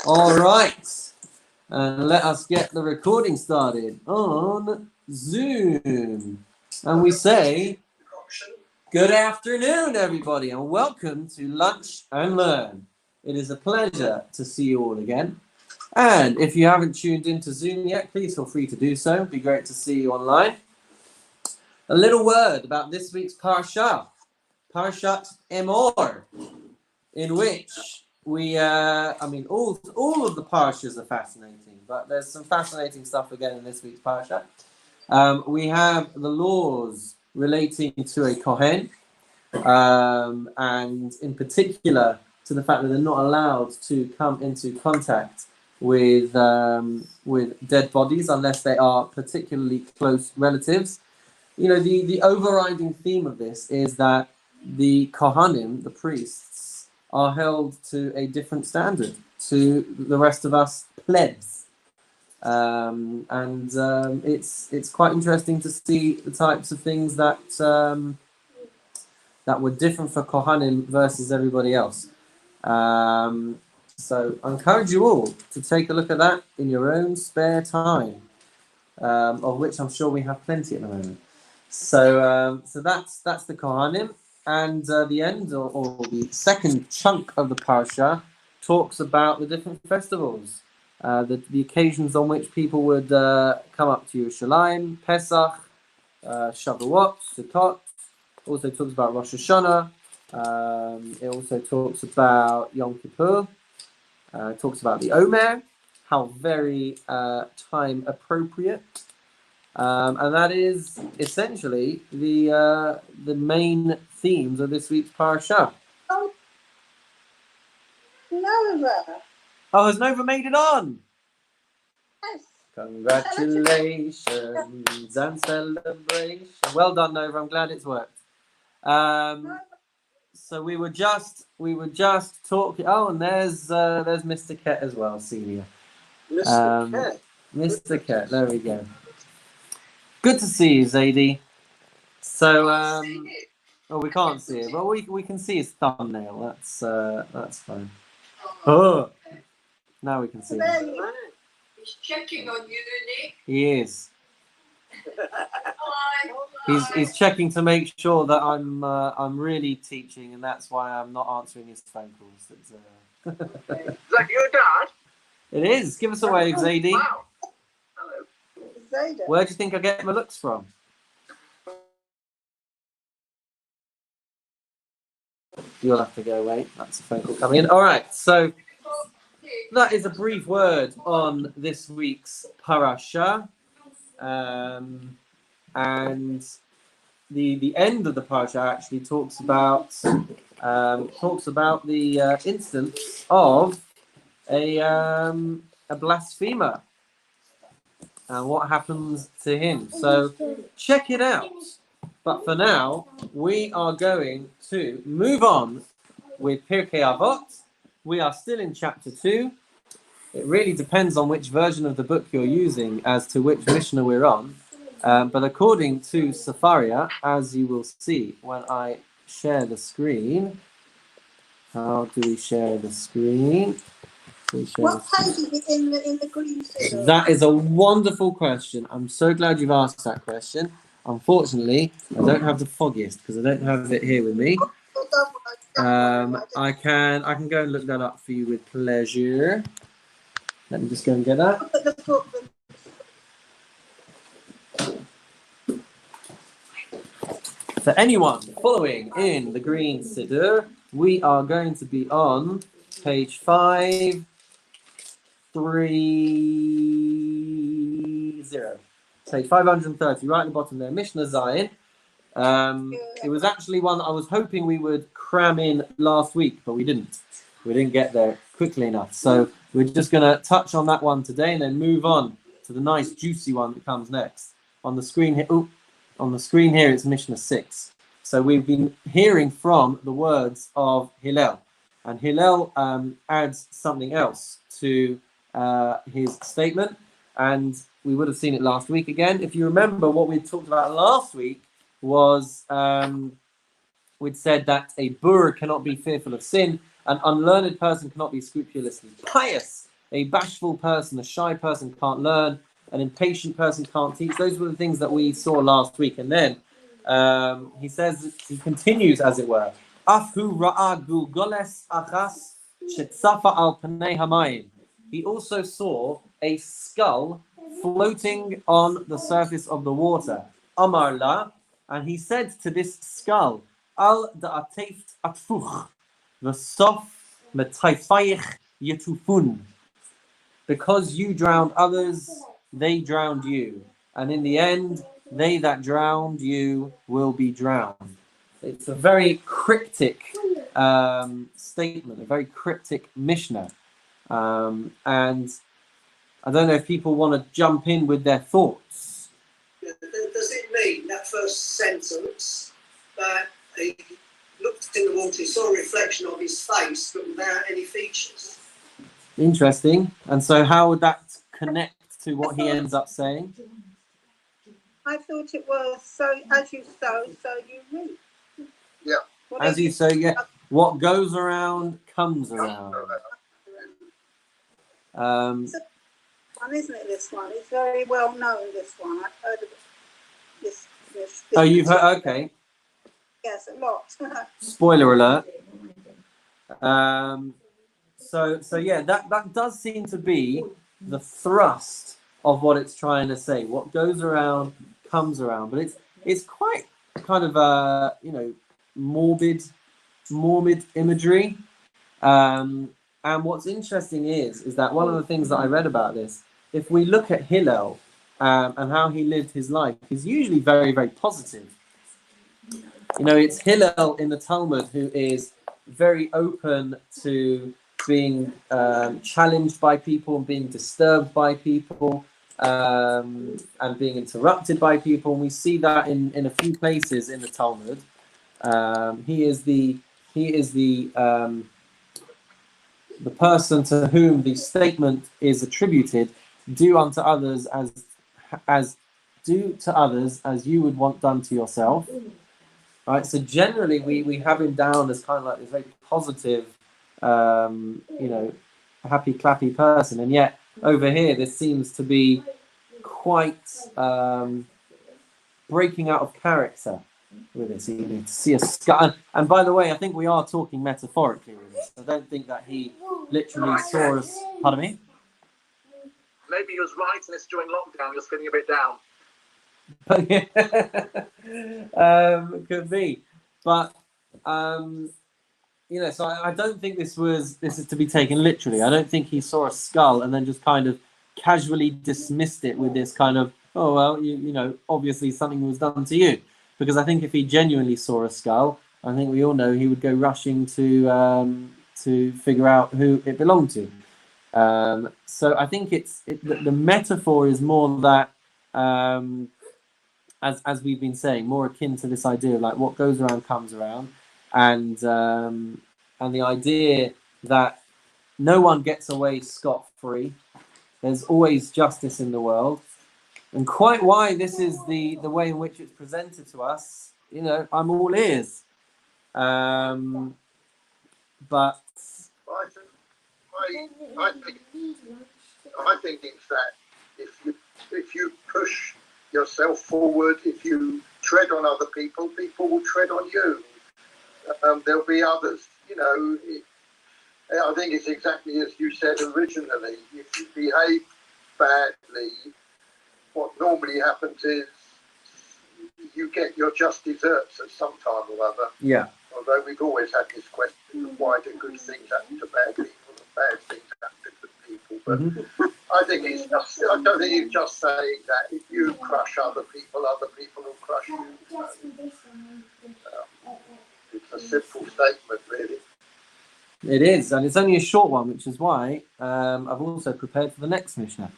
All right, and let us get the recording started on Zoom. And we say, good afternoon, everybody, and welcome to Lunch and Learn. It is a pleasure to see you all again. And if you haven't tuned into Zoom yet, please feel free to do so. It'd be great to see you online. A little word about this week's Parsha, Parshat Emor, in which we, all of the Parshas are fascinating, but there's some fascinating stuff again in this week's Parsha. We have the laws relating to a Kohen, and in particular to the fact that they're not allowed to come into contact with dead bodies unless they are particularly close relatives. You know, the overriding theme of this is that the Kohanim, the priests, are held to a different standard to the rest of us plebs. It's quite interesting to see the types of things that were different for Kohanim versus everybody else. So I encourage you all to take a look at that in your own spare time, of which I'm sure we have plenty at the moment. So that's the Kohanim, and the end or the second chunk of the parsha talks about the different festivals, the occasions on which people would come up to Yerushalayim, Pesach, Shavuot, Sukkot. Also talks about Rosh Hashanah. It also talks about Yom Kippur. It talks about the Omer, how very time appropriate. And that is essentially the main themes of this week's parsha. Oh, Nova. Oh, has Nova made it on? Yes. Congratulations and celebration. Well done, Nova. I'm glad it's worked. So we were just talking. Oh, and there's Mr. Ket as well, senior. Mr. Ket. Mr. Ket. There we go. Good to see you, Zadie. So, we can't see it, but we can see his thumbnail. That's fine. Oh, now we can see him. He's checking on you, isn't He is. he? He's checking to make sure that I'm really teaching, and that's why I'm not answering his phone calls. Is that your dad? It is. Give us a wave, Zadie. Wow. Hello. Where do you think I get my looks from? You'll have to go away. That's a phone call coming in. All right. So that is a brief word on this week's parasha, and the end of the parasha actually talks about the instance of a blasphemer and what happens to him. So check it out. But for now, we are going to move on with Pirkei Avot. We are still in chapter 2. It really depends on which version of the book you're using as to which Mishnah we're on. But according to Safaria, as you will see when I share the screen, how do we share the screen? What page is it in the green field? That is a wonderful question. I'm so glad you've asked that question. Unfortunately, I don't have the foggiest because I don't have it here with me. I can go and look that up for you with pleasure. Let me just go and get that. For anyone following in the green siddur, we are going to be on page 530. Page 530, right at the bottom there, Mishnah Zion. It was actually one that I was hoping we would cram in last week, but we didn't. We didn't get there quickly enough. So we're just going to touch on that one today and then move on to the nice juicy one that comes next. On the screen here, it's Mishnah 6. So we've been hearing from the words of Hillel. And Hillel adds something else to his statement. And we would have seen it last week again. If you remember, what we talked about last week was we'd said that a bur cannot be fearful of sin, an unlearned person cannot be scrupulously pious, A bashful person, a shy person can't learn. An impatient person can't teach. Those were the things that we saw last week. And then he says, he continues, as it were. Afhu ra'a gulgoles achas shetzafa al panei hamayim. He also saw a skull floating on the surface of the water. Amar la, and he said to this skull, Al da'ateft atfuch, v'sof metaifayich yetufun. Because you drowned others, they drowned you. And in the end, they that drowned you will be drowned. It's a very cryptic statement, a very cryptic Mishnah. And I don't know if people want to jump in with their thoughts. Does it mean, that first sentence, that he looked in the water, he saw a reflection of his face, but without any features? Interesting. And so how would that connect to what he ends up saying? I thought it was so as you sow, so you reap. Yeah. As you say, yeah, what goes around comes around. One, isn't it, this one? It's very well known, this one. I've heard of it. This Oh, you've heard? Okay. Yes, a lot. Spoiler alert. So yeah, that does seem to be the thrust of what it's trying to say. What goes around comes around, but it's quite kind of morbid imagery. And what's interesting is that one of the things that I read about this, if we look at Hillel and how he lived his life, he's usually very, very positive. You know, it's Hillel in the Talmud who is very open to being challenged by people and being disturbed by people and being interrupted by people. And we see that in a few places in the Talmud. He is the person to whom the statement is attributed, do unto others as do to others as you would want done to yourself. Right, so generally we have him down as kind of like this very positive, happy clappy person, and yet over here this seems to be quite breaking out of character with this. You need to see a skull, and by the way, I think we are talking metaphorically with this. I don't think that he literally saw us. Pardon me? Maybe he was writing this during lockdown, just feeling a bit down. Could be, but so I don't think this is to be taken literally. I don't think he saw a skull and then just kind of casually dismissed it with this kind of, oh well, obviously something was done to you. Because I think if he genuinely saw a skull, I think we all know he would go rushing to figure out who it belonged to. So I think the metaphor is more that, as we've been saying, more akin to this idea of like what goes around comes around, and the idea that no one gets away scot-free. There's always justice in the world. And quite why this is the way in which it's presented to us, I'm all ears. But I think it's that if you push yourself forward, if you tread on other people, people will tread on you. There'll be others. I think it's exactly as you said originally. If you behave badly, what normally happens is you get your just desserts at some time or other. Yeah. Although we've always had this question of why do good things happen to bad people and bad things happen to good people. But I don't think it's just saying that if you crush other people will crush you. It's a simple statement, really. It is, and it's only a short one, which is why I've also prepared for the next Mishnah.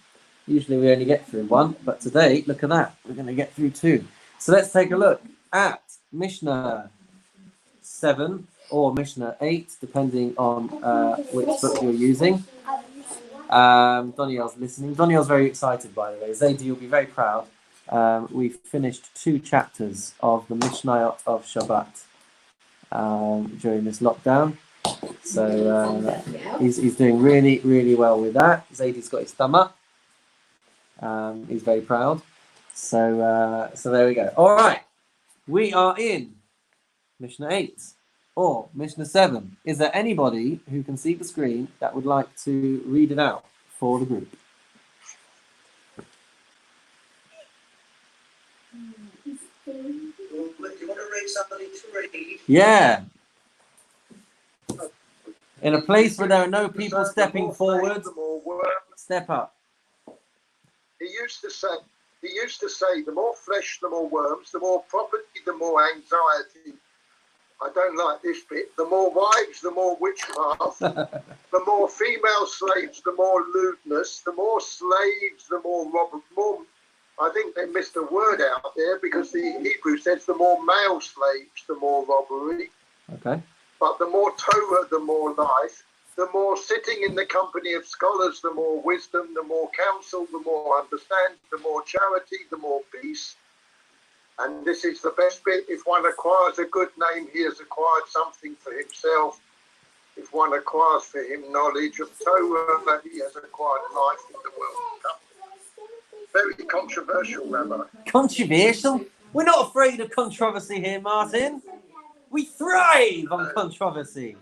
Usually we only get through one, but today, look at that. We're going to get through two. So let's take a look at Mishnah 7 or Mishnah 8, depending on which book you're using. Doniel's listening. Doniel's very excited, by the way. Zadie, you'll be very proud. We've finished 2 chapters of the Mishnayot of Shabbat during this lockdown. So he's doing really, really well with that. Zadie's got his thumb up. He's very proud. So there we go. All right, we are in Mishnah 8 or Mishnah 7. Is there anybody who can see the screen that would like to read it out for the group? Do you want to read somebody to read? Yeah. In a place where there are no people stepping forward, step up. He used to say, the more flesh, the more worms, the more property, the more anxiety. I don't like this bit. The more wives, the more witchcraft. The more female slaves, the more lewdness. The more slaves, the more robbery. I think they missed a word out there because the Hebrew says the more male slaves, the more robbery. Okay. But the more Torah, the more life. The more sitting in the company of scholars, the more wisdom, the more counsel, the more understanding, the more charity, the more peace. And this is the best bit. If one acquires a good name, he has acquired something for himself. If one acquires for him knowledge of Torah, he has acquired life in the world. Very controversial, Rabbi. Controversial? We're not afraid of controversy here, Martin. We thrive on controversy.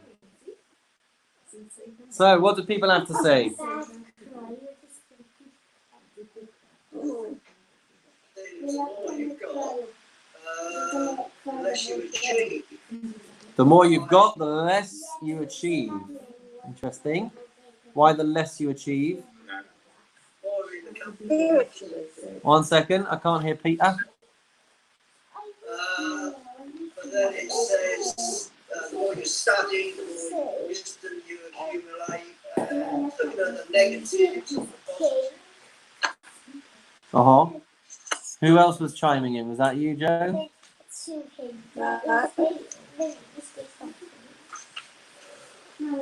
So, what do people have to say? The more you've got, the less you achieve. Interesting. Why the less you achieve? One second, I can't hear Peter. But then it says, the more you study, the more wisdom you accumulate, looking at the negatives and the positives. Who else was chiming in? Was that you, Joe?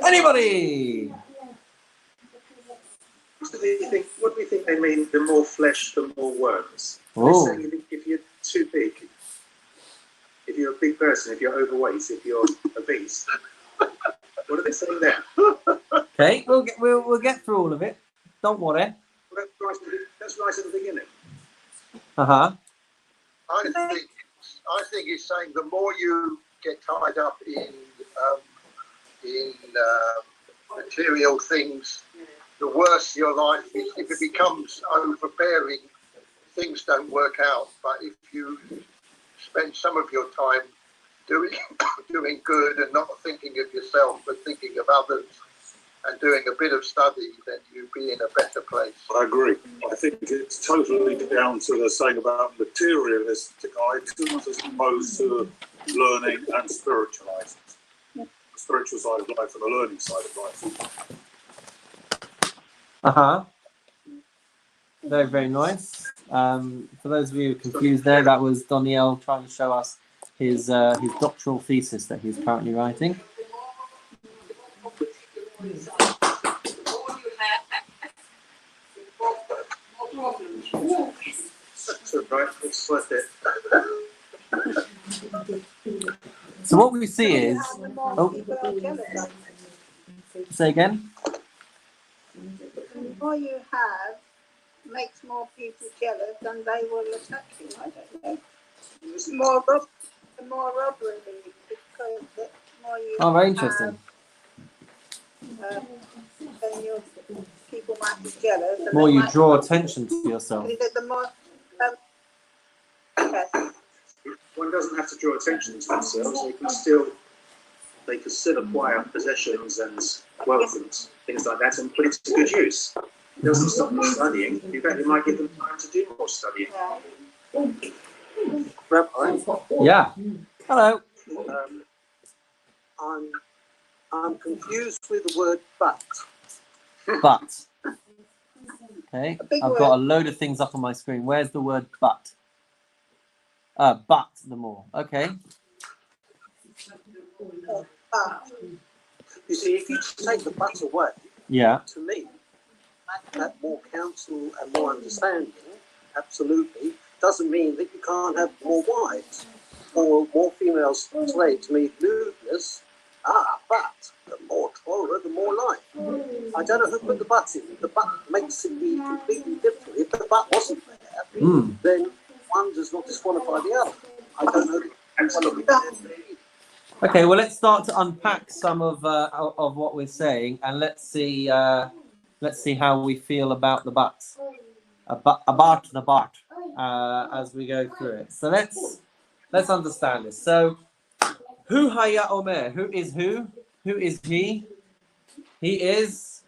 Anybody? What do we think they mean? The more flesh, the more worms. Oh. They're saying if you're too big, if you're a big person, if you're overweight, if you're obese. What are they saying there? Okay, we'll get through all of it. Don't worry. Well, that's right at the beginning. I think it's saying the more you get tied up in material things, the worse your life is. If it becomes overbearing, things don't work out. But if you spend some of your time doing good and not thinking of yourself but thinking of others and doing a bit of study, then you'll be in a better place. I agree. I think it's totally down to the saying about materialistic items as opposed to learning and spiritual items. The spiritual side of life and the learning side of life. Very, very nice. For those of you confused there, that was Daniel trying to show us his doctoral thesis that he's currently writing. That's right. It's worth it. So what we see is... Say again? The more you have makes more people jealous and they will attack you. I don't know. The more robbery, because the more you very interesting. then your people might be jealous. The more you draw attention to yourself. The more, yes. One doesn't have to draw attention to themselves. They can still acquire possessions and wealth and things like that and put it to good use. It doesn't stop them studying. In fact, it might give them time to do more studying. Rabbi, Yeah. Hello. I'm confused with the word but. But. Okay. I've got a load of things up on my screen. Where's the word but? But the more. Okay. You see, if you take the but away, Yeah. to me, that more counsel and more understanding, absolutely, doesn't mean that you can't have more wives or more female slaves. To me, lewdness, but the poorer, the more life. I don't know who put the but in. The but makes it be completely different. If the but wasn't there, then one does not disqualify the other. I don't know. Absolutely. Okay, well, let's start to unpack some of what we're saying, and let's see how we feel about the buts, about the but, as we go through it. So let's understand this. So, Hu Haya Omer, who is who? Who is he? He is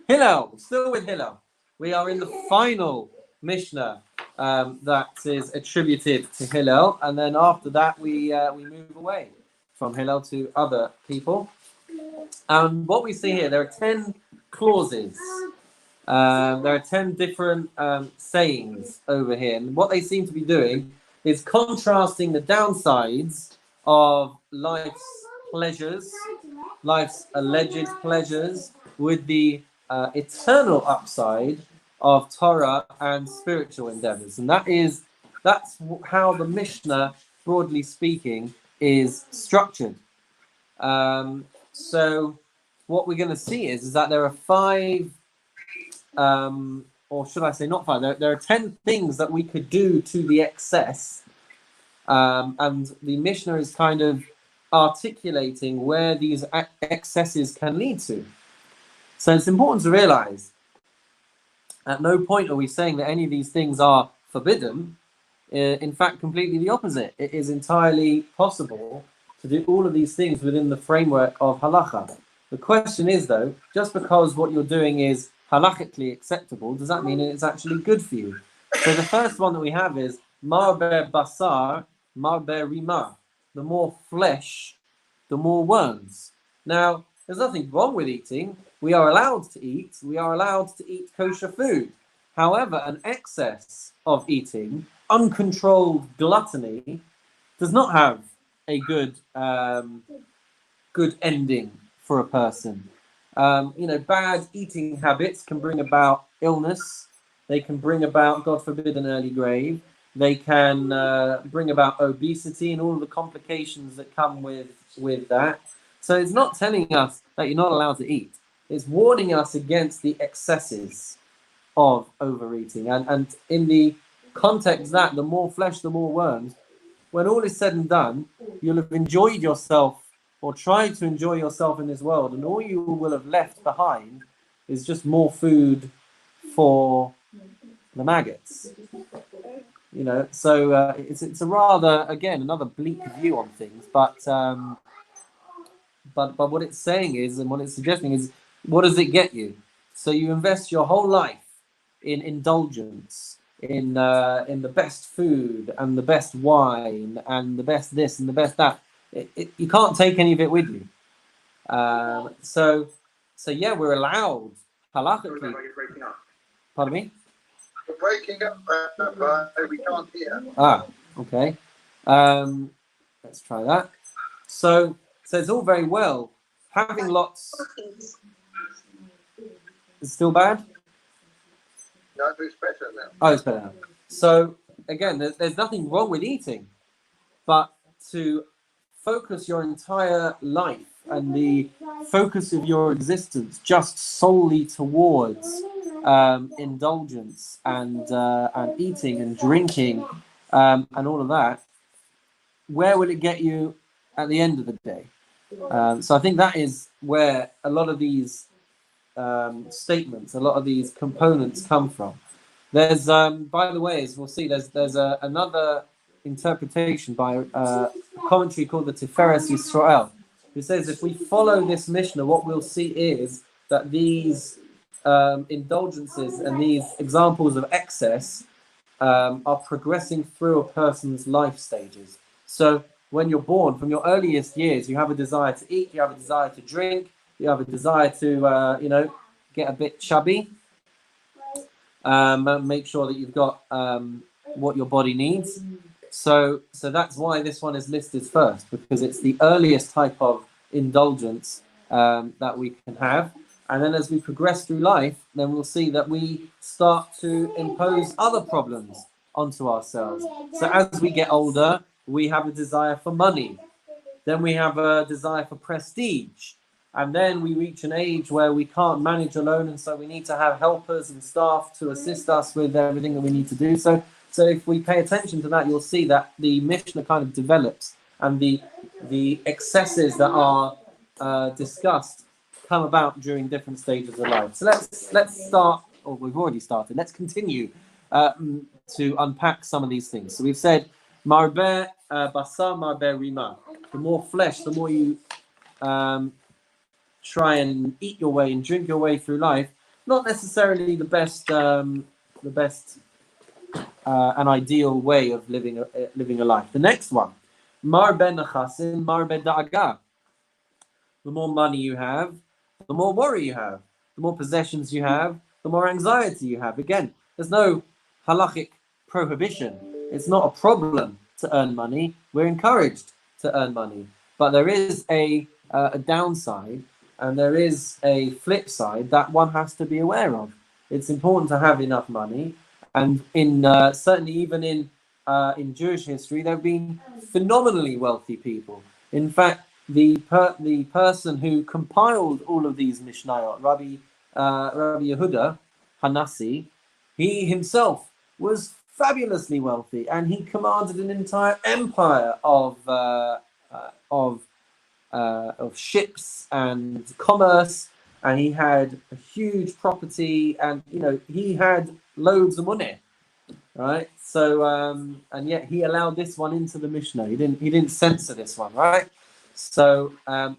Hillel. Still with Hillel. We are in the final Mishnah that is attributed to Hillel, and then after that we move away from Hillel to other people. And what we see here, there are 10 clauses. There are 10 different sayings over here, and what they seem to be doing is contrasting the downsides of life's pleasures, life's alleged pleasures, with the eternal upside of Torah and spiritual endeavors. And that's how the Mishnah, broadly speaking, is structured. So what we're going to see is that there are 5, or should I say not 5, there are 10 things that we could do to the excess. And the Mishnah is kind of articulating where these excesses can lead to. So it's important to realize, at no point are we saying that any of these things are forbidden. In fact, completely the opposite. It is entirely possible to do all of these things within the framework of halacha. The question is, though, just because what you're doing is halachically acceptable, does that mean it's actually good for you? So the first one that we have is marber basar, marber rima. The more flesh, the more worms. Now, there's nothing wrong with eating. We are allowed to eat. We are allowed to eat kosher food. However, an excess of eating, uncontrolled gluttony, does not have a good ending for a person. Bad eating habits can bring about illness. They can bring about, God forbid, an early grave. They can bring about obesity and all of the complications that come with that. So it's not telling us that you're not allowed to eat. It's warning us against the excesses of overeating. And in the context that the more flesh, the more worms, when all is said and done, you'll have enjoyed yourself or tried to enjoy yourself in this world, and all you will have left behind is just more food for the maggots. So it's a rather, again, another bleak view on things, but what it's saying is, and what it's suggesting is, what does it get you? So you invest your whole life in indulgence, in the best food and the best wine and the best this and the best that. You can't take any of it with you. So yeah, we're allowed halachically. You're breaking up. Pardon me? We're breaking up, but we can't hear. Okay. Let's try that. So it's all very well having lots. It's still bad? No, it's better now. Oh, it's better now. So again, there's nothing wrong with eating, but to focus your entire life and the focus of your existence just solely towards indulgence and eating and drinking and all of that, where will it get you at the end of the day? So I think that is where a lot of these statements, a lot of these components come from. There's, by the way, as we'll see, there's another interpretation by a commentary called the Tiferes Yisrael, who says if we follow this Mishnah, what we'll see is that these indulgences and these examples of excess are progressing through a person's life stages. So when you're born, from your earliest years, you have a desire to eat, you have a desire to drink, you have a desire to, get a bit chubby, make sure that you've got what your body needs. So that's why this one is listed first, because it's the earliest type of indulgence that we can have. And then as we progress through life, then we'll see that we start to impose other problems onto ourselves. So as we get older, we have a desire for money. Then we have a desire for prestige. and then we reach an age where we can't manage alone, and so we need to have helpers and staff to assist us with everything that we need to do. So if we pay attention to that, you'll see that the Mishnah kind of develops, and the excesses that are discussed come about during different stages of life. So let's start, or we've already started. Let's continue to unpack some of these things. So we've said marbe basar, marbe rima. The more flesh, the more you try and eat your way and drink your way through life. Not necessarily the best an ideal way of living a life. The next one, marbe nachasin, marbe da'aga. The more money you have, the more worry you have. The more possessions you have, the more anxiety you have. Again, there's no halachic prohibition. It's not a problem to earn money. We're encouraged to earn money. But there is a downside, and there is a flip side that one has to be aware of. It's important to have enough money. And in certainly even in Jewish history, there have been phenomenally wealthy people. In fact, the person who compiled all of these Mishnayot, Rabbi Yehuda Hanassi, he himself was fabulously wealthy, and he commanded an entire empire of ships and commerce, and he had a huge property, and he had loads of money, right? So and yet he allowed this one into the Mishnah. He didn't censor this one, right? So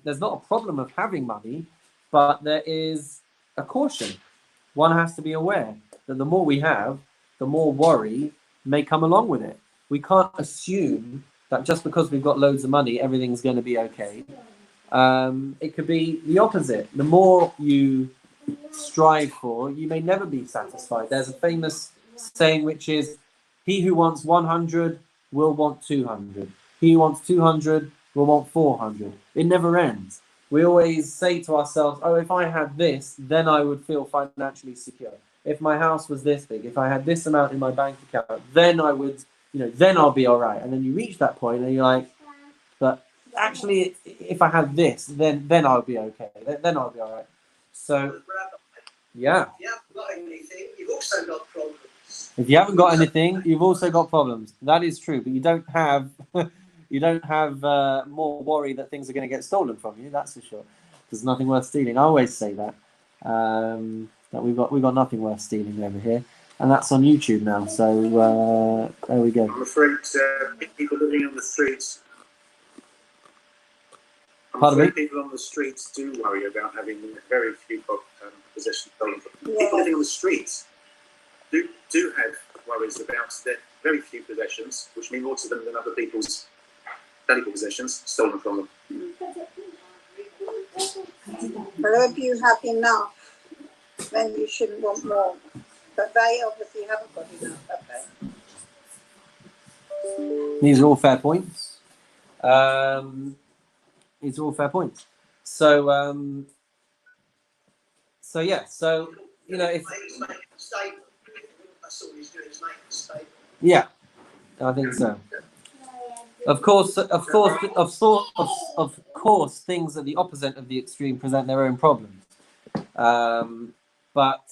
there's not a problem of having money, but there is a caution. One has to be aware that the more we have, the more worry may come along with it. We can't assume that just because we've got loads of money, everything's going to be okay. It could be the opposite. The more you strive for, you may never be satisfied. There's a famous saying which is, he who wants 100 will want 200. He who wants 200 will want 400. It never ends. We always say to ourselves, oh, if I had this, then I would feel financially secure. If my house was this big, if I had this amount in my bank account, then I would, then I'll be all right. And then you reach that point and you're like, but actually, if I had this, then I'll be okay. Then I'll be all right. So, yeah. If you haven't got anything, you've also got problems. If you haven't got anything, you've also got problems. That is true, but you don't have more worry that things are going to get stolen from you. That's for sure. There's nothing worth stealing. I always say that that we've got nothing worth stealing over here, and that's on YouTube now. So there we go. I'm afraid people living on the streets. People on the streets do worry about having very few possessions stolen from them. People living on the streets do have worries about their very few possessions, which mean more to them than other people's valuable possessions stolen from them. But if you have enough, then you shouldn't want more. But they obviously haven't got enough, have they? These are all fair points. These are all fair points. So yeah. So if He's making a statement. That's all he's doing, is making a statement. yeah, I think so. Of course, things at the opposite of the extreme present their own problems. But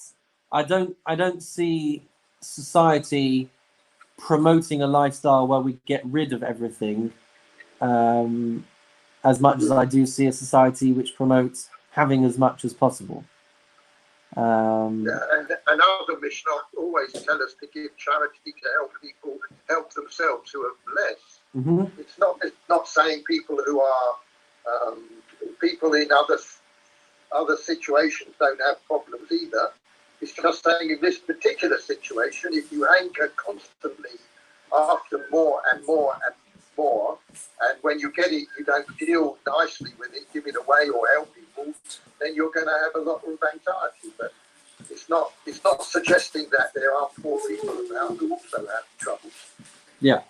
I don't see society promoting a lifestyle where we get rid of everything, as much as I do see a society which promotes having as much as possible. And other Mishnah always tell us to give charity to help people help themselves who are less. Mm-hmm. It's not saying people who are people in other situations don't have problems either. It's just saying in this particular situation, if you hanker constantly after more and more and more, and when you get it, you don't deal nicely with it, give it away or help people, then you're going to have a lot of anxiety. But it's not suggesting that there are poor people about who also have troubles. Yeah.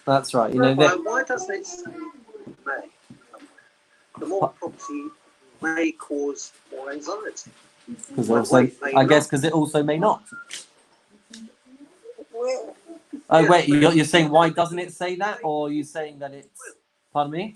That's right. Why doesn't it say may? The more property may cause more anxiety. Because it also may not. Well, Oh wait, you're saying why doesn't it say that, or are you saying that it's? Pardon me.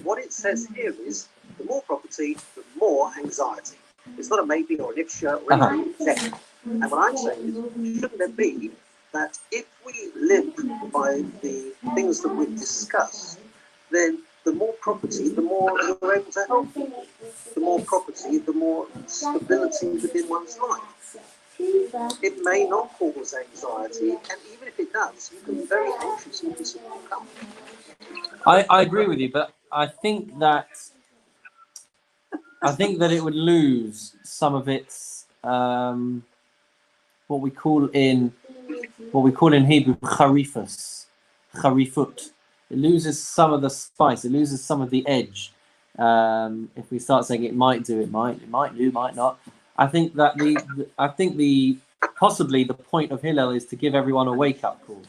What it says here is the more property, the more anxiety. It's not a maybe or an if shirt or anything. It's definite. And what I'm saying is, shouldn't it be that if we live by the things that we've discussed, then the more property, the more you're able to help people. The more property, the more stability within one's life. It may not cause anxiety, and even if it does, you can be very anxious and it's come. I agree with you, but I think that it would lose some of its what we call in Hebrew charifut. It loses some of the spice. It loses some of the edge. If we start saying it might do, it might do, might not. I think that the possibly the point of Hillel is to give everyone a wake up call,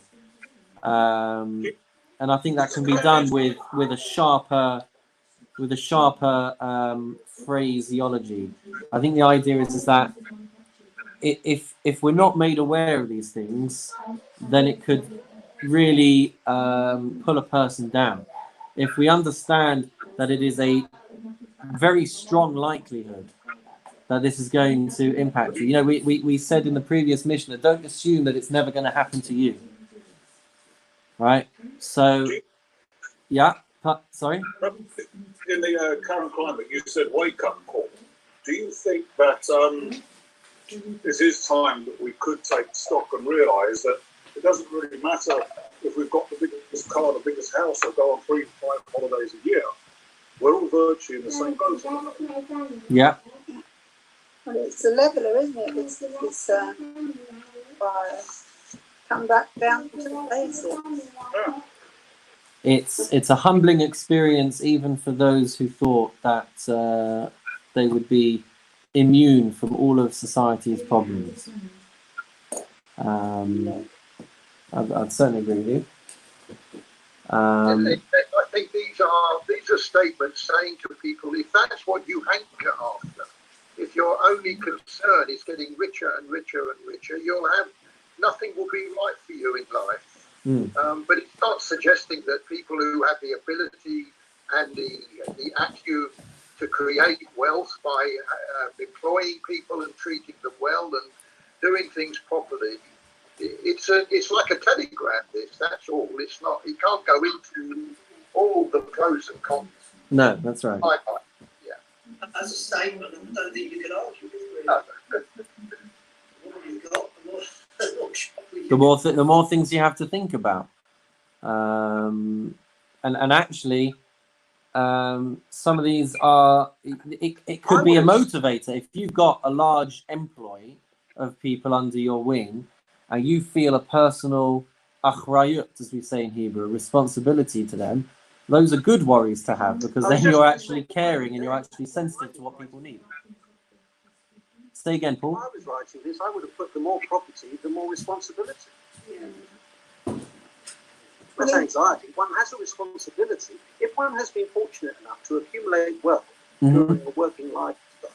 and I think that can be done with a sharper phraseology. I think the idea is that if we're not made aware of these things, then it could really pull a person down. If we understand that it is a very strong likelihood that this is going to impact you. We said in the previous Mishnah, don't assume that it's never going to happen to you. Right? So, yeah. Sorry? In the current climate, you said wake-up call. Do you think that this is time that we could take stock and realise that it doesn't really matter if we've got the biggest car, the biggest house, or go on 3 to 5 holidays a year? We're all virtually in the same boat. Yeah. Well, it's a leveler, isn't it? It's come back down to the basics. Yeah. It's a humbling experience, even for those who thought that they would be immune from all of society's problems. I'd certainly agree with you. I think these are statements saying to people, if that's what you hanker after, if your only concern is getting richer and richer and richer, nothing will be right for you in life. But it's not suggesting that people who have the ability and the acumen to create wealth by employing people and treating them well and doing things properly, it's like a telegram. That's all. It's not. It can't go into all the pros and cons. No, that's right. Yeah. As a statement, I don't think you can argue with it. No. The more you've got, the more The more things you have to think about, and actually, some of these are. It could be a motivator if you've got a large employ of people under your wing, and you feel a personal achrayut, as we say in Hebrew, a responsibility to them. Those are good worries to have, because then you're actually caring and you're actually sensitive to what people need. Say again, Paul. If I was writing this, I would have put the more property, the more responsibility. Yeah. That's anxiety. One has a responsibility. If one has been fortunate enough to accumulate wealth during a working lifetime,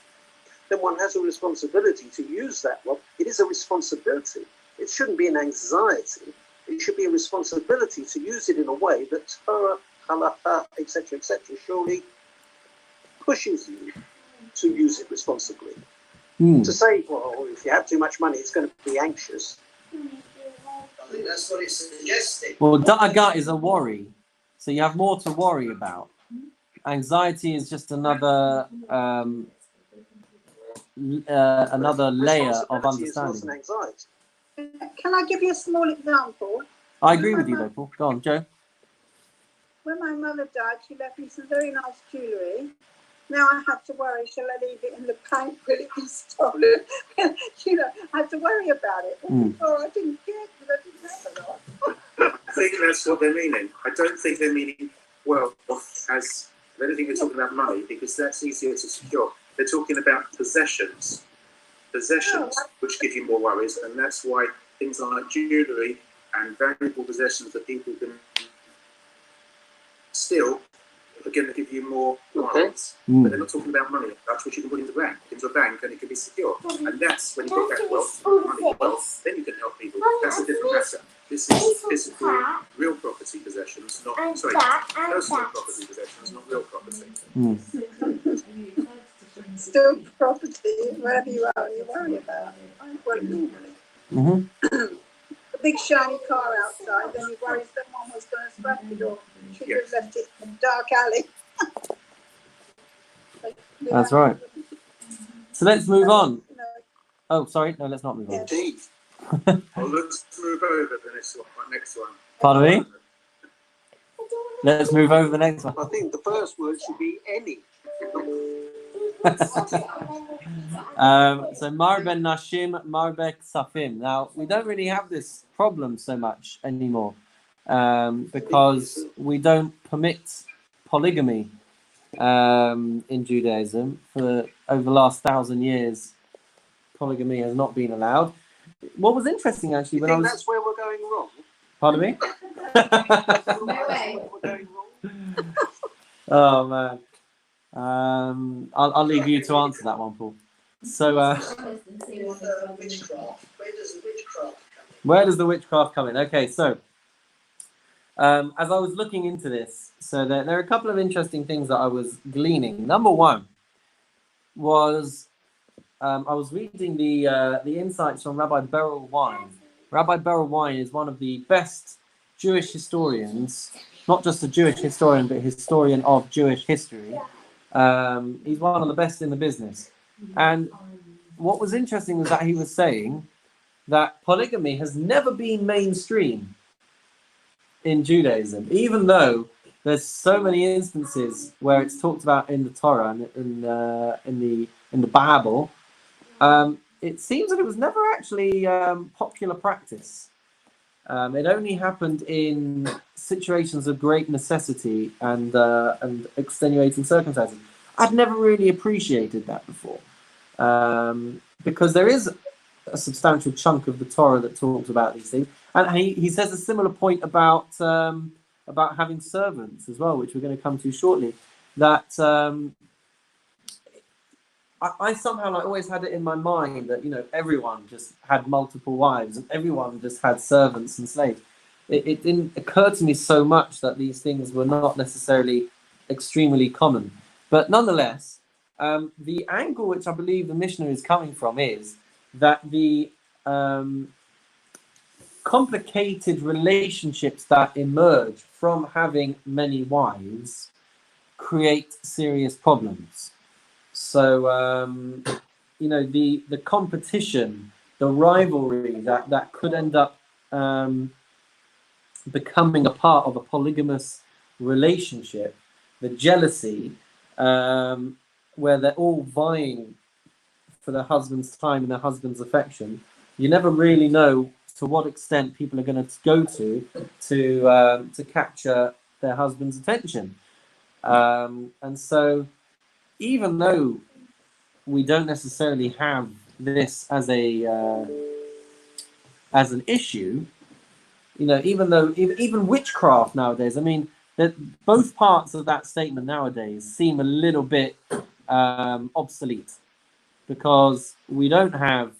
then one has a responsibility to use that wealth. It is a responsibility. It shouldn't be an anxiety. It should be a responsibility to use it in a way that Torah, halakha, etc., surely pushes you to use it responsibly. To say, well, if you have too much money, it's going to be anxious. I think that's what it's suggesting. Well, da'aga is a worry, so you have more to worry about. Anxiety is just another layer of understanding. Anxiety. Can I give you a small example? I agree with you, though, Paul. Go on, Joe. When my mother died, she left me some very nice jewellery. Now I have to worry, shall I leave it in the bank? Will it be stolen? I have to worry about it. Before I didn't care because I didn't have a lot. I think that's what they're meaning. I don't think they're meaning wealth as I don't think they're talking about money, because that's easier to secure. They're talking about possessions, which give you more worries, and that's why things like jewellery and valuable possessions that people can steal are going to give you more worries. But they're not talking about money. That's what you can put into a bank, and it can be secure. And that's when you talk about wealth, then you can help people. That's a different matter. This is physical, real property possessions, not Sorry, personal property possessions, not real property. Still property, wherever you are, you worry about it. Well, normally. A big shiny car outside, then you worry someone was going to scratch it or should have left it in a dark alley. That's right. So let's move on. Oh, sorry. No, let's not move on. Indeed. Well, let's move over to the next one. Pardon me? Let's move over to the next one. I think the first word should be any. So Marben Nashim, Marbek Safim. Now, we don't really have this problem so much anymore because we don't permit polygamy in Judaism. For over the last 1,000 years, polygamy has not been allowed. What was interesting, actually, You when I think was... that's where we're going wrong? Pardon me? That's where we're going wrong? Oh, man. I'll leave you to answer that one, Paul. So, Witchcraft. Where does the witchcraft come in? where does the witchcraft come in? Okay, so as I was looking into this, so there are a couple of interesting things that I was gleaning. Number one was I was reading the insights from Rabbi Beryl Wine. Rabbi Beryl Wine is one of the best Jewish historians, not just a Jewish historian, but a historian of Jewish history. He's one of the best in the business. And what was interesting was that he was saying that polygamy has never been mainstream in Judaism, even though there's so many instances where it's talked about in the Torah and in the Bible. It seems that it was never actually popular practice. It only happened in situations of great necessity and extenuating circumstances. I'd never really appreciated that before, because there is a substantial chunk of the Torah that talks about these things, and he says a similar point about having servants as well, which we're going to come to shortly. That I somehow always had it in my mind that everyone just had multiple wives and everyone just had servants and slaves. It didn't occur to me so much that these things were not necessarily extremely common. But nonetheless, the angle which I believe the Mishnah is coming from is that the complicated relationships that emerge from having many wives create serious problems. So, the competition, the rivalry that could end up becoming a part of a polygamous relationship, the jealousy, where they're all vying for their husband's time and their husband's affection, you never really know to what extent people are going to go to capture their husband's attention. And so, even though we don't necessarily have this as an issue, even witchcraft nowadays, I mean, that both parts of that statement nowadays seem a little bit obsolete, because we don't have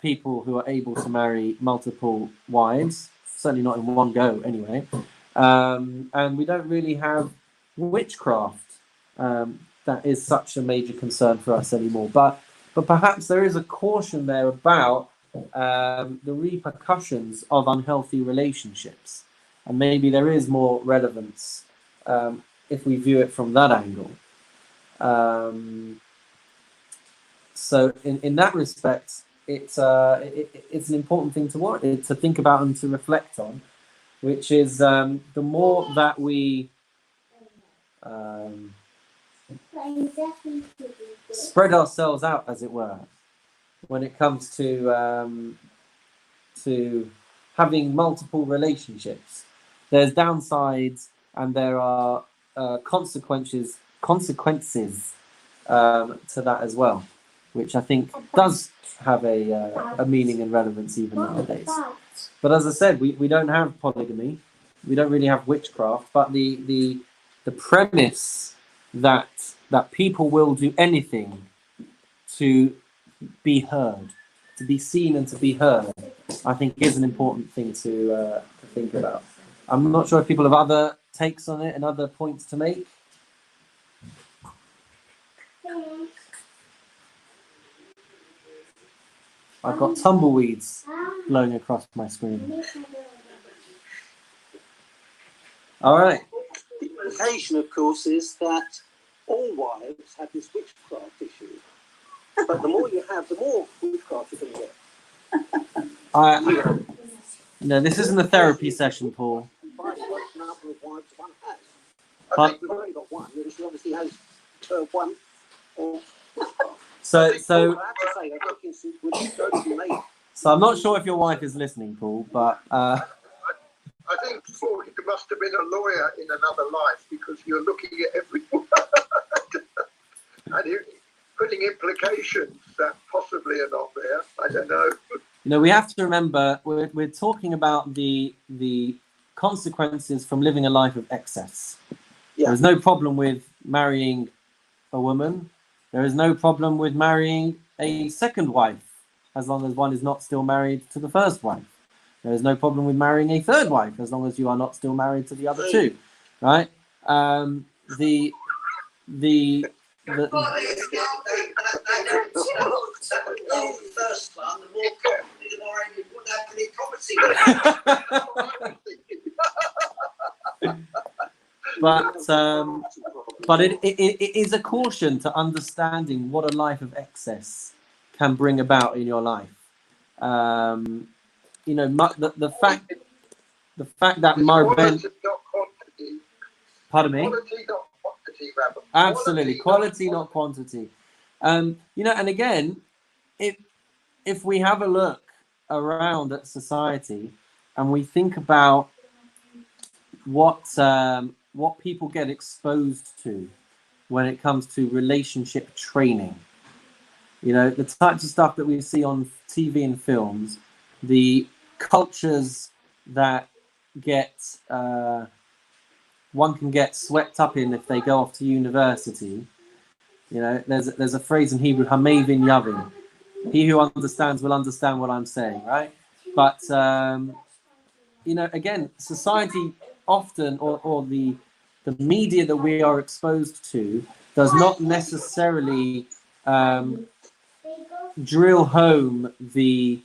people who are able to marry multiple wives, certainly not in one go anyway, and we don't really have witchcraft that is such a major concern for us anymore. But perhaps there is a caution there about the repercussions of unhealthy relationships, and maybe there is more relevance if we view it from that angle. So in that respect, it's an important thing to think about and to reflect on, which is the more that we spread ourselves out, as it were, when it comes to having multiple relationships. There's downsides and there are consequences to that as well, which I think does have a meaning and relevance even nowadays. But as I said, we don't have polygamy, we don't really have witchcraft, but the premise that people will do anything to be heard, to be seen and to be heard, I think is an important thing to think about. I'm not sure if people have other takes on it and other points to make? I've got tumbleweeds blowing across my screen. All right. The implication, of course, is that all wives have this witchcraft issue. But the more you have, the more witchcraft you're going to get. No, this isn't a therapy session, Paul. What number of wives one has. But, We've only got one. She obviously has one. Or so I have to say, I think it's going to be made. So I'm not sure if your wife is listening, Paul, but I think Paul, you must have been a lawyer in another life because you're looking at every word and you're putting implications that possibly are not there. I don't know. we have to remember we're talking about the consequences from living a life of excess. Yeah. There's no problem with marrying a woman. There is no problem with marrying a second wife, as long as one is not still married to the first wife. There is no problem with marrying a third wife, as long as you are not still married to the other two, right? The first one, the more carefully the more angry wouldn't have any property. But it is a caution to understanding what a life of excess can bring about in your life. The fact that Marben, pardon me, Quality, not quantity, Rabbi. absolutely quality, not quantity. And again, if we have a look around at society and we think about what people get exposed to when it comes to relationship training, the types of stuff that we see on TV and films, the cultures that one can get swept up in if they go off to university. There's a phrase in Hebrew, Hamevin Yavin. He who understands will understand what I'm saying, right? But again, society often, or the media that we are exposed to, does not necessarily drill home the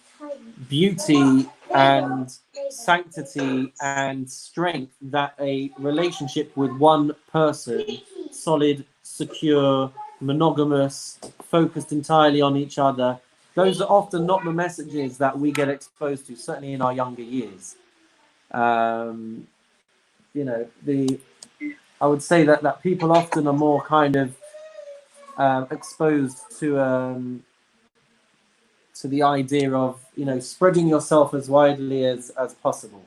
beauty and sanctity and strength that a relationship with one person, solid, secure, monogamous, focused entirely on each other, those are often not the messages that we get exposed to, certainly in our younger years. I would say that people often are more kind of exposed to the idea of spreading yourself as widely as possible,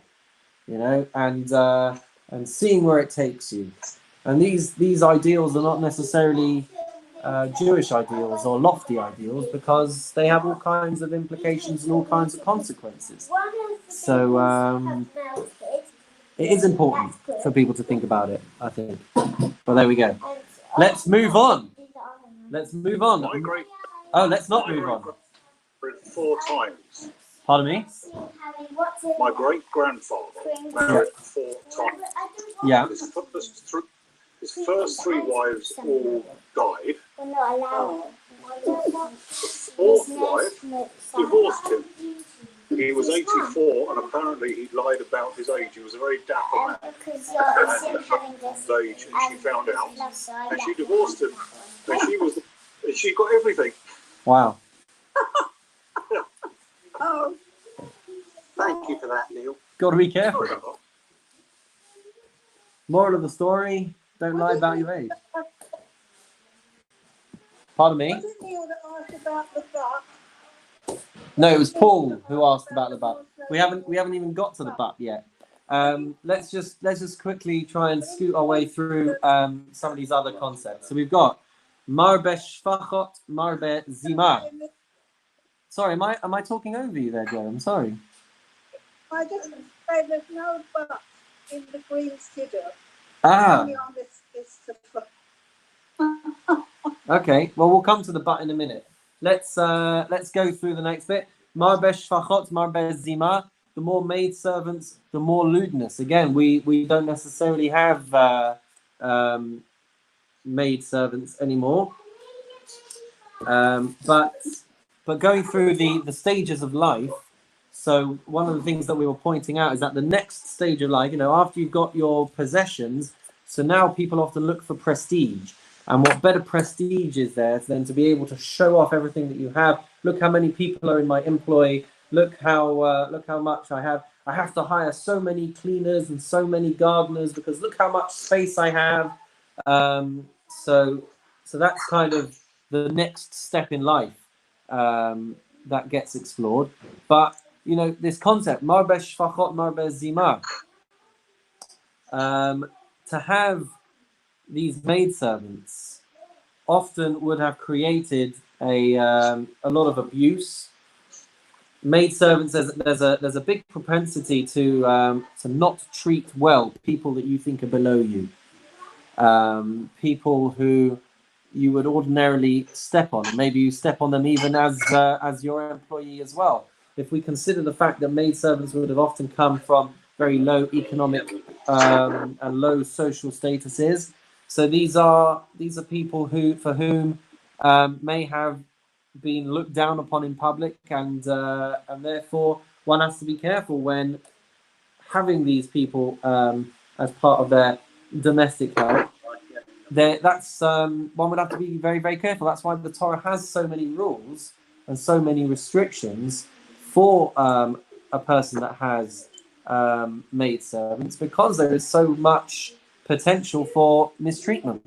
and seeing where it takes you. And these ideals are not necessarily Jewish ideals or lofty ideals, because they have all kinds of implications and all kinds of consequences. So it is important for people to think about it, I think. Well, there we go. Let's move on. Let's move on. Oh, let's not move on. 4 times. Pardon me? My great-grandfather married 4 times. Yeah. His first 3 wives all died. The 4th wife divorced him. He was 84, and apparently he lied about his age. He was a very dapper man. His age, and she found out, and she divorced him. And she got everything. Wow. Oh, Thank you for that, Neil. Got to be careful. Moral of the story: don't lie about your age. Pardon me? was it Neil that asked about the butt? No, it was Paul who asked about the butt. We haven't even got to the butt yet. Let's just quickly try and scoot our way through some of these other concepts. So we've got Marbe Shfachot, Marbe Zima. Sorry, am I talking over you there, Joe? I'm sorry. I just say there's no butt in the green skidder. Ah. Only on this Okay. Well, we'll come to the butt in a minute. Let's go through the next bit. Marbe Shfachot, Marbe Zima. maidservants, the more lewdness. Again, we don't necessarily have maidservants anymore. But going through the stages of life, so one of the things that we were pointing out is that the next stage of life, after you've got your possessions, so now people often look for prestige. And what better prestige is there than to be able to show off everything that you have? Look how many people are in my employ. Look how much I have. I have to hire so many cleaners and so many gardeners because look how much space I have. So that's kind of the next step in life that gets explored. But this concept, marbe shfachot marbe zima, to have these maidservants often would have created a lot of abuse. Maidservants, there's a big propensity to not treat well people that you think are below you, people who you would ordinarily step on. Maybe you step on them even as your employee as well. If we consider the fact that maidservants would have often come from very low economic and low social statuses, so these are people for whom may have been looked down upon in public, and therefore one has to be careful when having these people as part of their domestic life. That's one would have to be very, very careful. That's why the Torah has so many rules and so many restrictions for a person that has maidservants, because there is so much potential for mistreatment.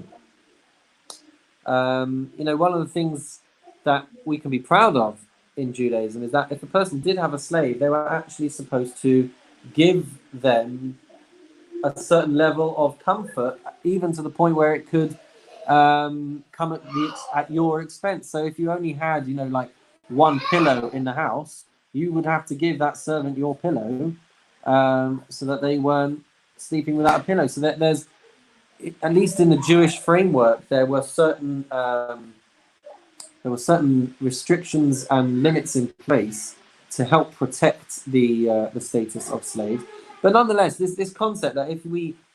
One of the things that we can be proud of in Judaism is that if a person did have a slave, they were actually supposed to give them a certain level of comfort, even to the point where it could come at your expense. So if you only had, like one pillow in the house, you would have to give that servant your pillow so that they weren't sleeping without a pillow. So that there's, at least in the Jewish framework, there were certain restrictions and limits in place to help protect the status of slaves. But nonetheless, this concept that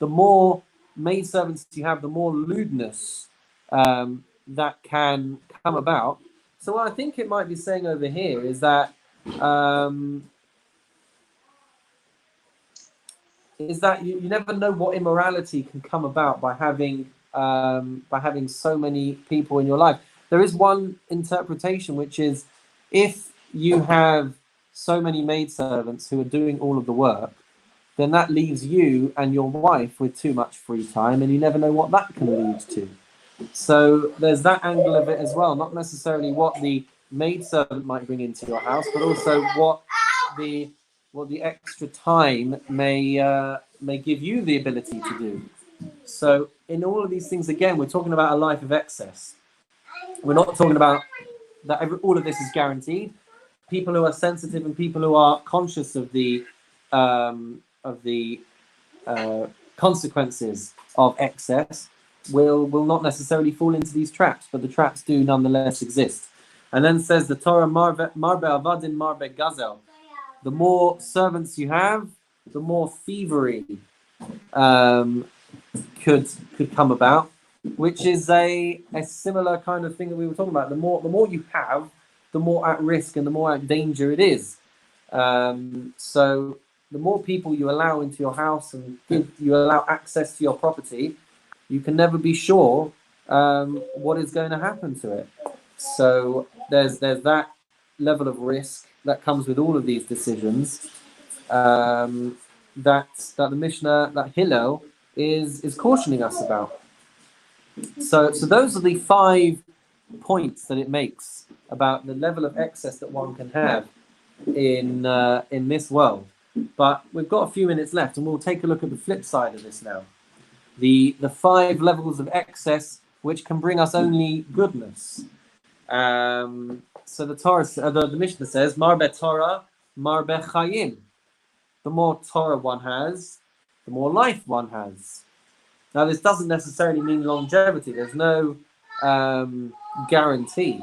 the more maidservants you have, the more lewdness that can come about. So what I think it might be saying over here is that you never know what immorality can come about by having so many people in your life. There is one interpretation, which is if you have so many maidservants who are doing all of the work, then that leaves you and your wife with too much free time, and you never know what that can lead to. So there's that angle of it as well, not necessarily what the maidservant might bring into your house, but also what the extra time may give you the ability to do. So in all of these things, again, we're talking about a life of excess. We're not talking about that all of this is guaranteed. People who are sensitive and people who are conscious of the consequences of excess will not necessarily fall into these traps, but the traps do nonetheless exist. And then says the Torah, marbe avadim marbe gazel. The more servants you have, the more thievery could come about, which is a similar kind of thing that we were talking about. The more you have, the more at risk and the more at danger it is. So the more people you allow into your house and you allow access to your property, you can never be sure what is going to happen to it. So there's that level of risk that comes with all of these decisions that the Mishnah, that Hillel, is cautioning us about. So those are the 5 points that it makes about the level of excess that one can have in this world. But we've got a few minutes left, and we'll take a look at the flip side of this now. The 5 levels of excess which can bring us only goodness. So the Torah, the Mishnah says, marbe Torah, marbe chayim. The more Torah one has, the more life one has. Now, this doesn't necessarily mean longevity. There's no guarantee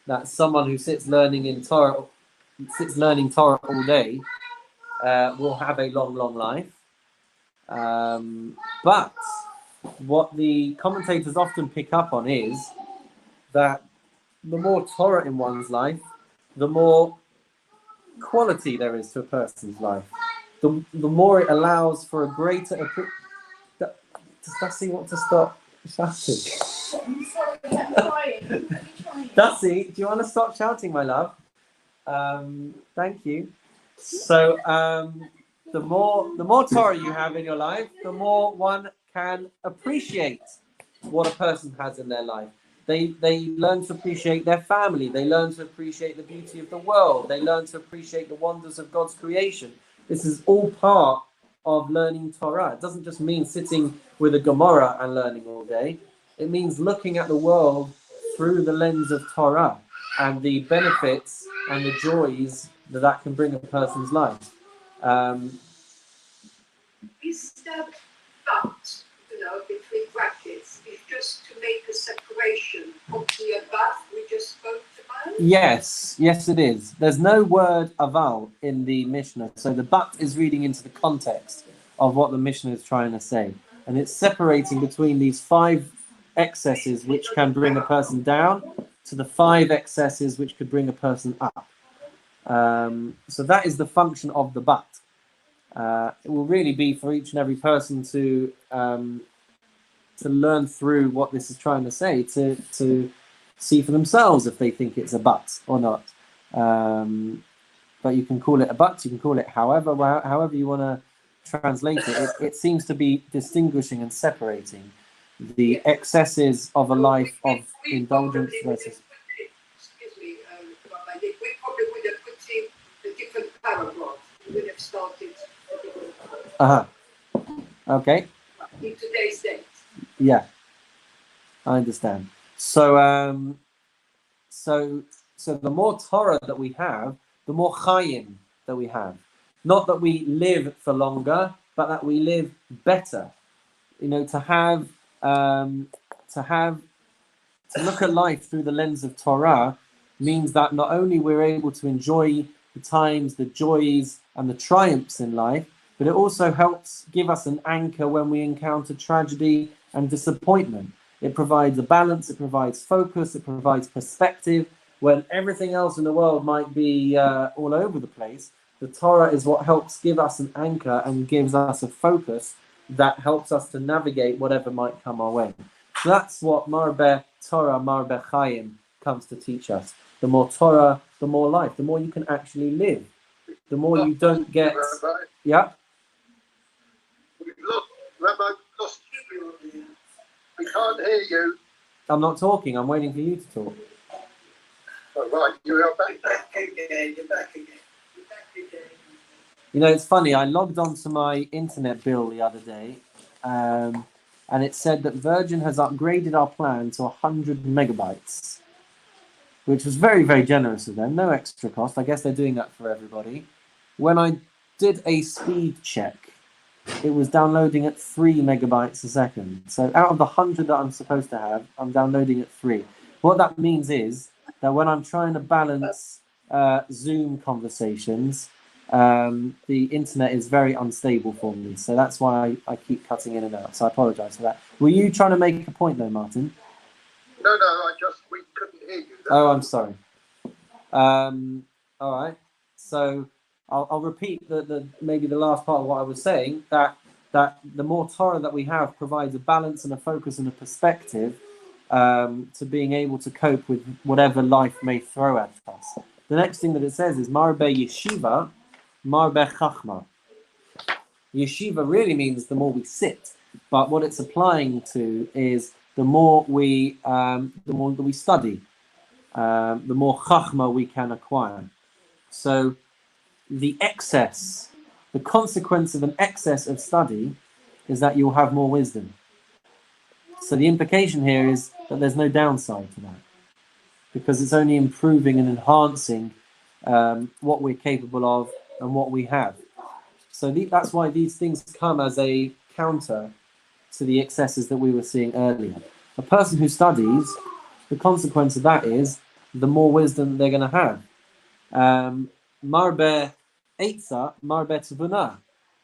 that someone who sits learning in Torah sits learning Torah all day will have a long, long life. But what the commentators often pick up on is that the more Torah in one's life, the more quality there is to a person's life. The more it allows for a greater... Does Dusty want to stop shouting? I'm sorry, I'm trying. Dusty, do you want to stop shouting, my love? Thank you. So the more Torah you have in your life, the more one can appreciate what a person has in their life. They learn to appreciate their family. They learn to appreciate the beauty of the world. They learn to appreciate the wonders of God's creation. This is all part of learning Torah. It doesn't just mean sitting with a Gemara and learning all day. It means looking at the world through the lens of Torah and the benefits and the joys that can bring a person's life. Is that but, between brackets, is just to make a separation of the above we just spoke about? Yes, it is. There's no word aval in the Mishnah, so the but is reading into the context of what the Mishnah is trying to say, and it's separating between these 5 excesses which can bring a person down to the 5 excesses which could bring a person up. So that is the function of the but. It will really be for each and every person to learn through what this is trying to say, to see for themselves if they think it's a but or not. But you can call it a but, you can call it however you want to translate it. It seems to be distinguishing and separating the excesses of a life of indulgence versus... Excuse me, Rabbi, we probably would have put in a different paragraph. We would have started Okay. in today's date. Yeah, I understand. So the more Torah that we have, the more chayim that we have. Not that we live for longer, but that we live better. To look at life through the lens of Torah means that not only we're able to enjoy the times, the joys, and the triumphs in life, but it also helps give us an anchor when we encounter tragedy and disappointment. It provides a balance, it provides focus, it provides perspective. When everything else in the world might be all over the place, the Torah is what helps give us an anchor and gives us a focus that helps us to navigate whatever might come our way. So that's what Marbeh Torah, Marbeh Chaim comes to teach us. The more Torah, the more life, the more you can actually live. The more you don't get... Rabbi, Yeah? Rabbi, lost you. We can't hear you. I'm not talking, I'm waiting for you to talk. Oh, right, you are back. You're back again. It's funny, I logged onto my internet bill the other day, and it said that Virgin has upgraded our plan to 100 megabytes, which was very, very generous of them. No extra cost. I guess they're doing that for everybody. When I did a speed check, it was downloading at 3 megabytes a second. So out of the 100 that I'm supposed to have, I'm downloading at 3. What that means is that when I'm trying to balance Zoom conversations, the internet is very unstable for me. So that's why I keep cutting in and out. So I apologize for that. Were you trying to make a point though, Martin? No, we couldn't hear you. Oh, I'm sorry. All right. So I'll repeat maybe the last part of what I was saying, that the more Torah that we have provides a balance and a focus and a perspective to being able to cope with whatever life may throw at us. The next thing that it says is Marbeh Yeshiva, Marbeh Chachma. Yeshiva really means the more we sit, but what it's applying to is the more that we study, the more Chachma we can acquire. So the consequence of an excess of study is that you'll have more wisdom. So the implication here is that there's no downside to that, because it's only improving and enhancing what we're capable of and what we have. So that's why these things come as a counter to the excesses that we were seeing earlier. A person who studies, the consequence of that is the more wisdom they're going to have. marbe eitza, marbe tevuna.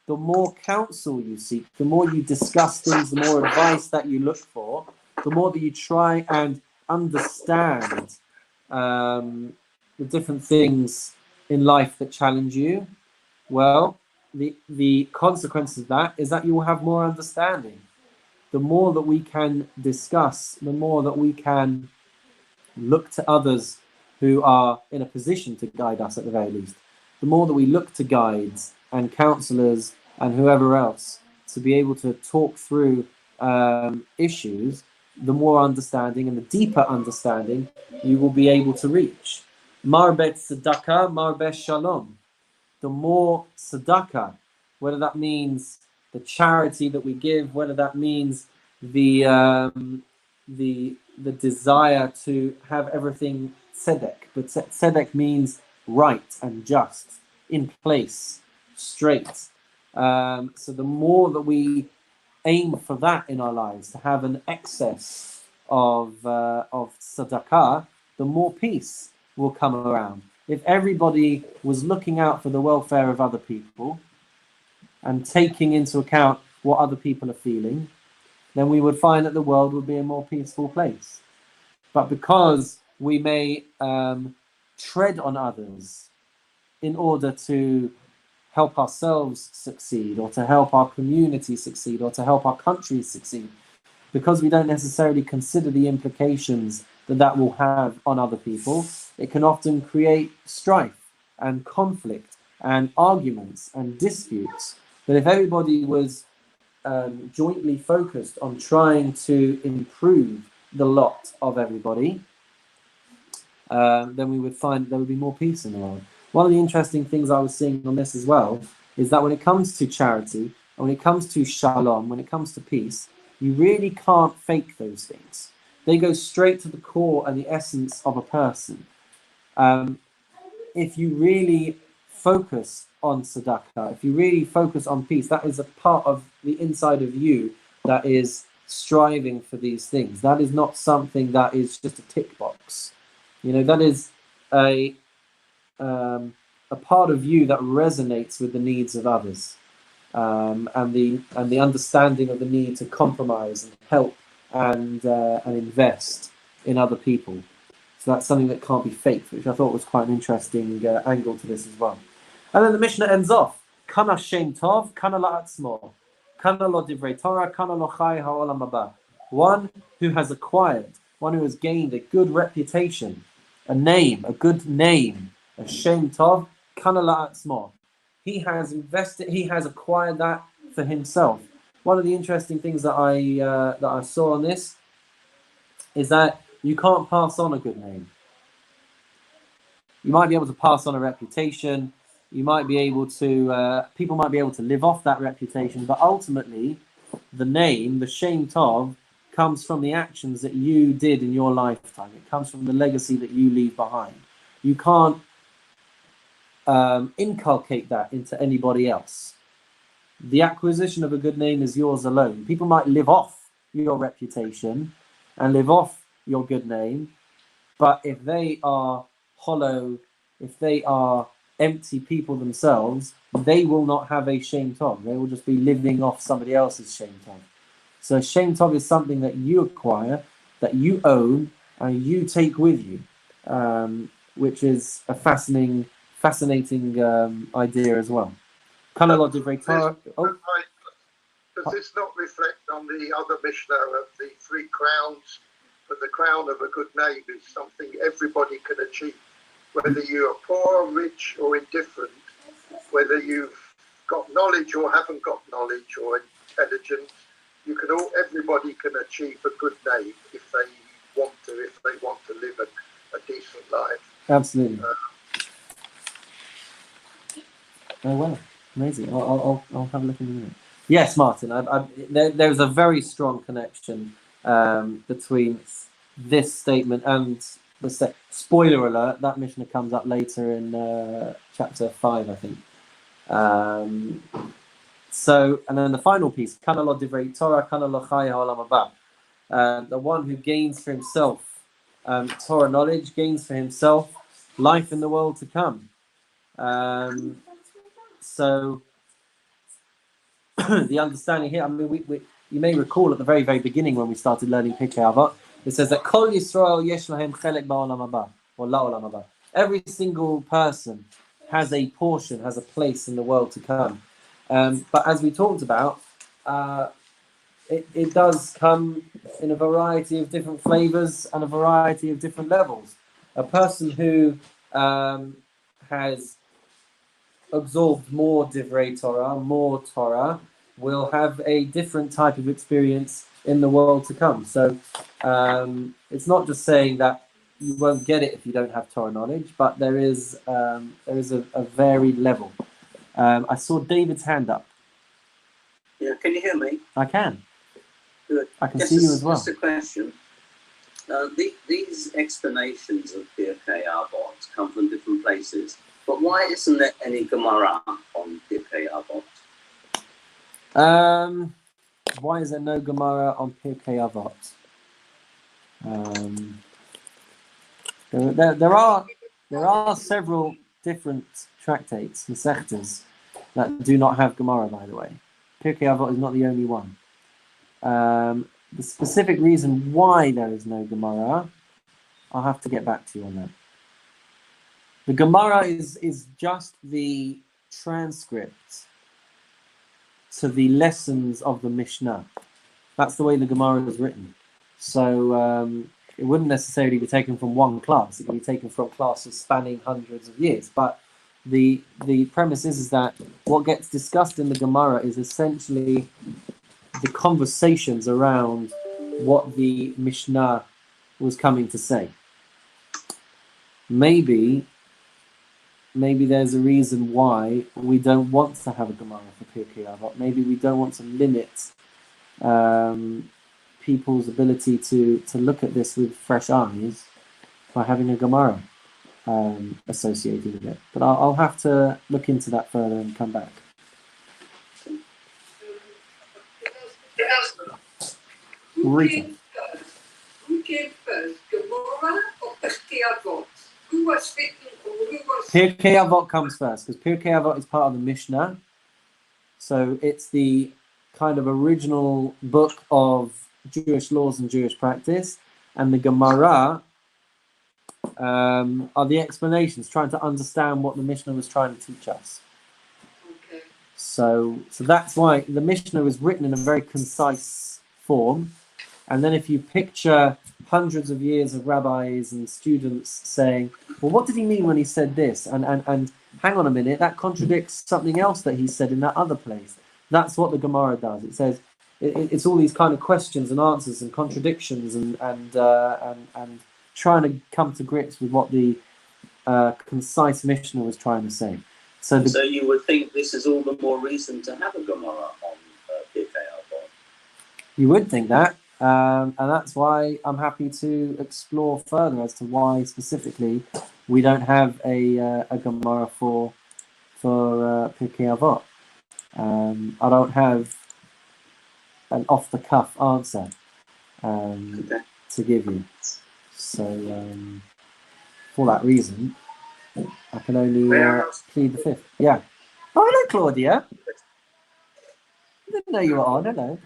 The more counsel you seek, the more you discuss things, the more advice that you look for, the more that you try and understand the different things in life that challenge you. Well, the consequence of that is that you will have more understanding. The more that we can discuss, the more that we can look to others who are in a position to guide us at the very least, the more that we look to guides and counselors and whoever else to be able to talk through issues, the more understanding and the deeper understanding you will be able to reach. Marbet tzedakah, marbet shalom. The more tzedakah, whether that means the charity that we give, whether that means the desire to have everything tzedek, but tzedek means right and just, in place, straight. So the more that we aim for that in our lives, to have an excess of tzedakah, the more peace will come around. If everybody was looking out for the welfare of other people and taking into account what other people are feeling, then we would find that the world would be a more peaceful place. But because we may tread on others in order to help ourselves succeed, or to help our community succeed, or to help our country succeed, because we don't necessarily consider the implications that that will have on other people, it can often create strife and conflict and arguments and disputes. But if everybody was jointly focused on trying to improve the lot of everybody, then we would find there would be more peace in the world. One of the interesting things I was seeing on this as well is that when it comes to charity, and when it comes to shalom, when it comes to peace, you really can't fake those things. They go straight to the core and the essence of a person. If you really focus on tzedakah, if you really focus on peace, that is a part of the inside of you that is striving for these things. That is not something that is just a tick box. You know, that is a part of you that resonates with the needs of others, and the understanding of the need to compromise and help and invest in other people. So that's something that can't be faked, which I thought was quite an interesting angle to this as well. And then the Mishnah ends off: Kana shem tov, kana la'atzmo, kana lo divrei Torah, kana lo chai ha'olam haba. One who has acquired, one who has gained a good reputation, a name, a good name, a shem tov, kana la'atzmo. He has invested, he has acquired that for himself. One of the interesting things that I saw on this is that you can't pass on a good name. You might be able to pass on a reputation. You might be able to, people might be able to live off that reputation, but ultimately, the name, the shem tov, comes from the actions that you did in your lifetime. It comes from the legacy that you leave behind. You can't inculcate that into anybody else. The acquisition of a good name is yours alone. People might live off your reputation and live off your good name, but if they are hollow, if they are empty people themselves, they will not have a shem tov. They will just be living off somebody else's shem tov. So shem tov is something that you acquire, that you own, and you take with you, which is a fascinating idea as well. Does this not reflect on the other Mishnah of the 3 crowns? But the crown of a good name is something everybody can achieve, whether you are poor, rich, or indifferent, whether you've got knowledge or haven't got knowledge or intelligence. Everybody can achieve a good name if they want to live a decent life. Absolutely. Oh well, amazing. I'll have a look in a minute. Yes, Martin. There's a very strong connection between this statement and the spoiler alert. That Mishnah comes up later in chapter 5, I think. So, and then the final piece: Kana lo divrei Torah, kana lo chai ha'olam haba. The one who gains for himself Torah knowledge, gains for himself life in the world to come. So the understanding here, I mean, you may recall at the very, very beginning when we started learning Pirkei Avot, it says that Kol Yisrael yesh lahem chelek ba'olam haba, or la'olam haba. Every single person has a portion, has a place in the world to come. But as we talked about, it does come in a variety of different flavors and a variety of different levels. A person who has absorbed more divrei Torah, more Torah, will have a different type of experience in the world to come. So it's not just saying that you won't get it if you don't have Torah knowledge, but there is a varied level. I saw David's hand up. Yeah, can you hear me? I can. Good. I can see you as well. Just a question. These explanations of Pirkei Avot come from different places, but why isn't there any Gemara on Pirkei Avot? Why is there no Gemara on Pirkei Avot? There are several different tractates, Masechtas, that do not have Gemara, by the way. Pirkei Avot is not the only one. The specific reason why there is no Gemara, I'll have to get back to you on that. The Gemara is just the transcript to the lessons of the Mishnah. That's the way the Gemara is written. So it wouldn't necessarily be taken from one class. It could be taken from classes spanning hundreds of years. But the premise is that what gets discussed in the Gemara is essentially the conversations around what the Mishnah was coming to say. Maybe there's a reason why we don't want to have a Gemara for Pirkei Avot. Maybe we don't want to limit people's ability to look at this with fresh eyes by having a Gemara associated with it. But I'll have to look into that further and come back. Rita. Who came first, Gemara or Pirkei Avot? Who was written or who was... Pirkei Avot comes first, because Pirkei Avot is part of the Mishnah. So it's the kind of original book of Jewish laws and Jewish practice. And the Gemara are the explanations, trying to understand what the Mishnah was trying to teach us. Okay. So that's why the Mishnah is written in a very concise form. And then if you picture hundreds of years of rabbis and students saying, well, what did he mean when he said this? And hang on a minute, that contradicts something else that he said in that other place. That's what the Gemara does. It says, it's all these kind of questions and answers and contradictions and trying to come to grips with what the concise Mishnah was trying to say. So you would think this is all the more reason to have a Gemara on Pirkei Avot. You would think that. And that's why I'm happy to explore further as to why specifically we don't have a Gemara for Pirkei Avot. I don't have an off-the-cuff answer to give you. So for that reason, I can only plead the fifth. Yeah. Oh, hello, Claudia. I didn't know you were on. Hello.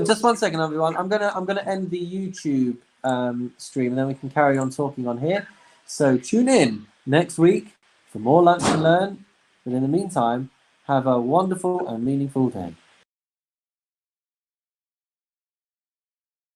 Just 1 second, everyone. I'm gonna end the YouTube stream, and then we can carry on talking on here. So tune in next week for more Lunch and Learn. But in the meantime, have a wonderful and meaningful day.